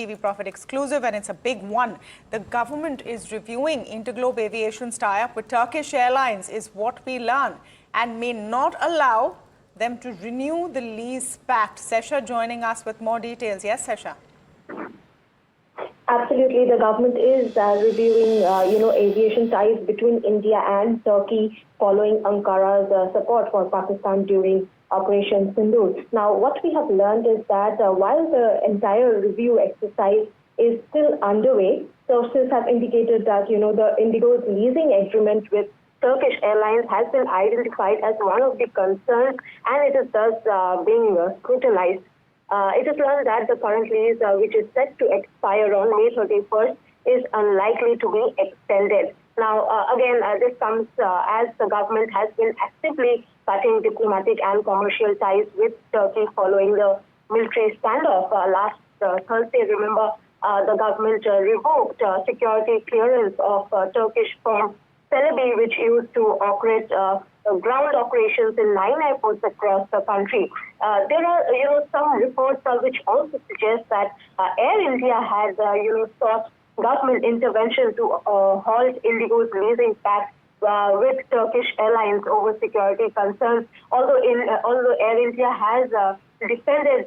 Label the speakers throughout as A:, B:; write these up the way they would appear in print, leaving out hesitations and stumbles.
A: TV Profit exclusive, and it's a big one. The government is reviewing Interglobe Aviation's tie-up with Turkish Airlines, is what we learn, and may not allow them to renew the lease pact. Sesa joining us with more details. Yes, Sesa.
B: Absolutely, the government is reviewing, aviation ties between India and Turkey following Ankara's support for Pakistan during Operation Sindoor. Now, what we have learned is that while the entire review exercise is still underway, sources have indicated that, the Indigo's leasing agreement with Turkish Airlines has been identified as one of the concerns, and it is thus being scrutinized. It is learned that the current lease, which is set to expire on May 31st, is unlikely to be extended. Now, again, this comes as the government has been actively cutting diplomatic and commercial ties with Turkey following the military standoff last Thursday. Remember, the government revoked security clearance of Turkish firm Celebi, which used to operate ground operations in 9 airports across the country. There are, some reports which also suggest that Air India has, sought government intervention to halt Indigo's leasing pact with Turkish Airlines over security concerns. Although Air India has defended,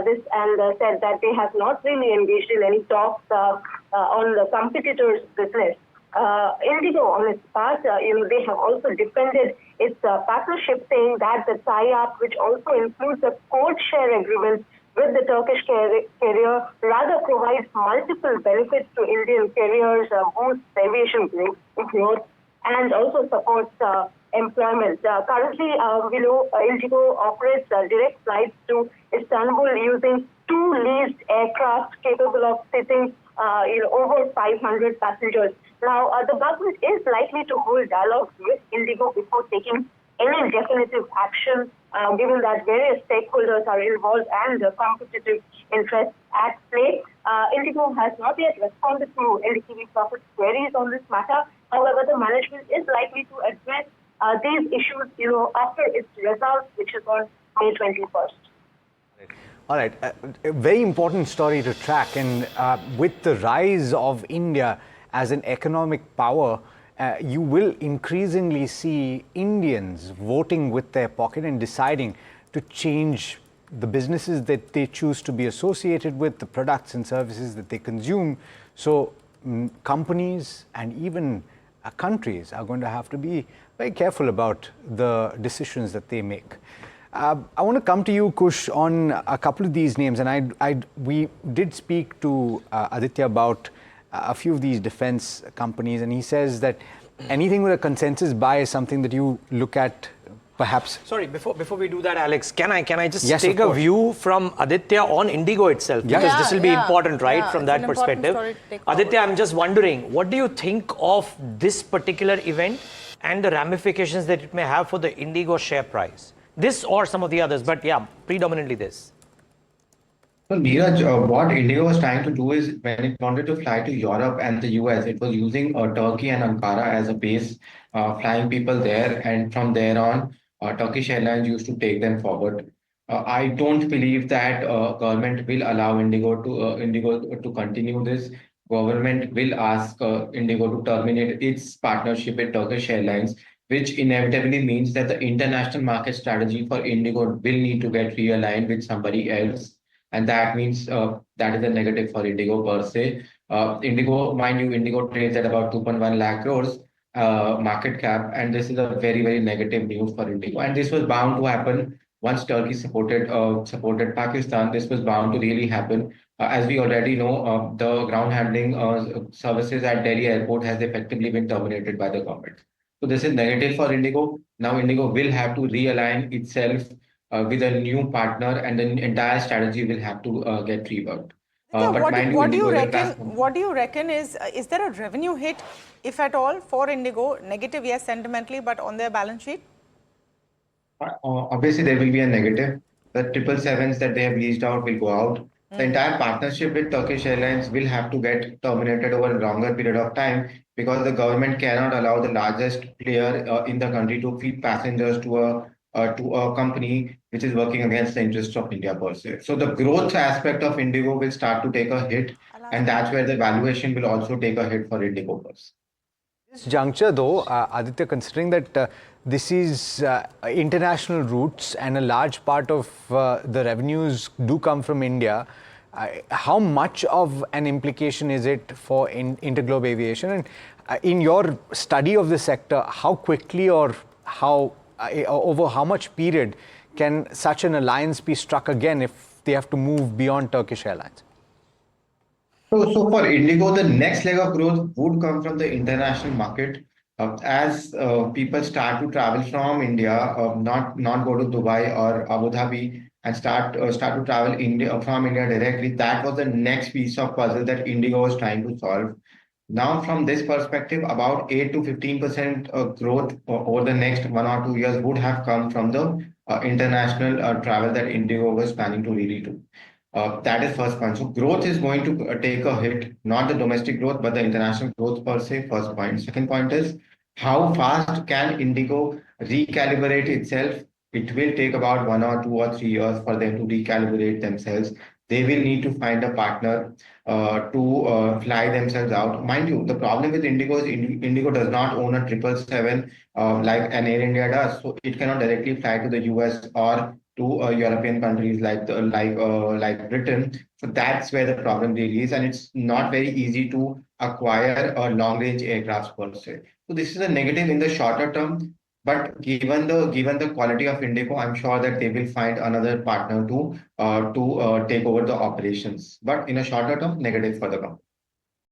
B: this and said that they have not really engaged in any talks on the competitors' business. Indigo, on its part, they have also defended its partnership, saying that the tie-up, which also includes a code share agreement with the Turkish carrier, rather provides multiple benefits to Indian carriers, boosts aviation growth, and also supports employment. Currently, Indigo operates direct flights to Istanbul using 2 leased aircraft capable of sitting over 500 passengers. Now, the government is likely to hold dialogues with Indigo before taking any definitive action, given that various stakeholders are involved and competitive interests at play. Indigo has not yet responded to NDTV Profit queries on this matter. However, the management is likely to address these issues, after its results, which is on May 21st.
C: All right, a very important story to track, and with the rise of India as an economic power, you will increasingly see Indians voting with their pocket and deciding to change the businesses that they choose to be associated with, the products and services that they consume. So companies and even countries are going to have to be very careful about the decisions that they make. I want to come to you, Kush, on a couple of these names, and we did speak to Aditya about a few of these defense companies, and he says that anything with a consensus buy is something that you look at, perhaps.
D: Sorry, before we do that, Alex, can I just
C: Yes,
D: take a view from Aditya on Indigo itself?
C: Yeah.
D: Because this will be important, right,
A: Yeah,
D: from that perspective. Aditya, I'm just wondering, what do you think of this particular event and the ramifications that it may have for the Indigo share price? This or some of the others, but yeah, predominantly this.
E: Well, Neeraj, what Indigo was trying to do is when it wanted to fly to Europe and the US, it was using Turkey and Ankara as a base, flying people there, and from there on, Turkish Airlines used to take them forward. I don't believe that government will allow Indigo to continue this. Government will ask Indigo to terminate its partnership with Turkish Airlines, which inevitably means that the international market strategy for Indigo will need to get realigned with somebody else. And that means that is a negative for Indigo per se. Indigo, mind you, Indigo trades at about 2.1 lakh crores market cap, and this is a very, very negative news for Indigo. And this was bound to happen once Turkey supported Pakistan. This was bound to really happen. As we already know, the ground handling services at Delhi airport has effectively been terminated by the government. So this is negative for Indigo. Now Indigo will have to realign itself with a new partner, and the entire strategy will have to get reworked.
A: What do you reckon is there a revenue hit, if at all, for Indigo? Negative, yes, sentimentally, but on their balance sheet?
E: Obviously, there will be a negative. The 777s that they have leased out will go out. The entire partnership with Turkish Airlines will have to get terminated over a longer period of time, because the government cannot allow the largest player in the country to feed passengers to a to a company which is working against the interests of India per se. So the growth aspect of Indigo will start to take a hit, and that's where the valuation will also take a hit for Indigo per se.
C: This juncture, though, Aditya, considering that this is international routes and a large part of the revenues do come from India, how much of an implication is it for Interglobe Aviation? And in your study of the sector, how quickly or how over how much period can such an alliance be struck again if they have to move beyond Turkish Airlines?
E: So for Indigo, the next leg of growth would come from the international market. As people start to travel from India, not go to Dubai or Abu Dhabi and start to travel India from India directly. That was the next piece of puzzle that Indigo was trying to solve. Now, from this perspective, about 8 to 15% growth over the next 1 or 2 years would have come from the international travel that Indigo was planning to really do. That is first point. So growth is going to take a hit, not the domestic growth, but the international growth per se, first point. Second point is how fast can Indigo recalibrate itself? It will take about 1 or 2 or 3 years for them to recalibrate themselves. They will need to find a partner to fly themselves out. Mind you, the problem with Indigo is Indigo does not own a 777 like an Air India does, so it cannot directly fly to the US or to European countries like Britain. So that's where the problem really is, and it's not very easy to acquire a long-range aircraft per se. So this is a negative in the shorter term. But given the quality of Indigo, I'm sure that they will find another partner to take over the operations. But in a shorter term, negative for the company.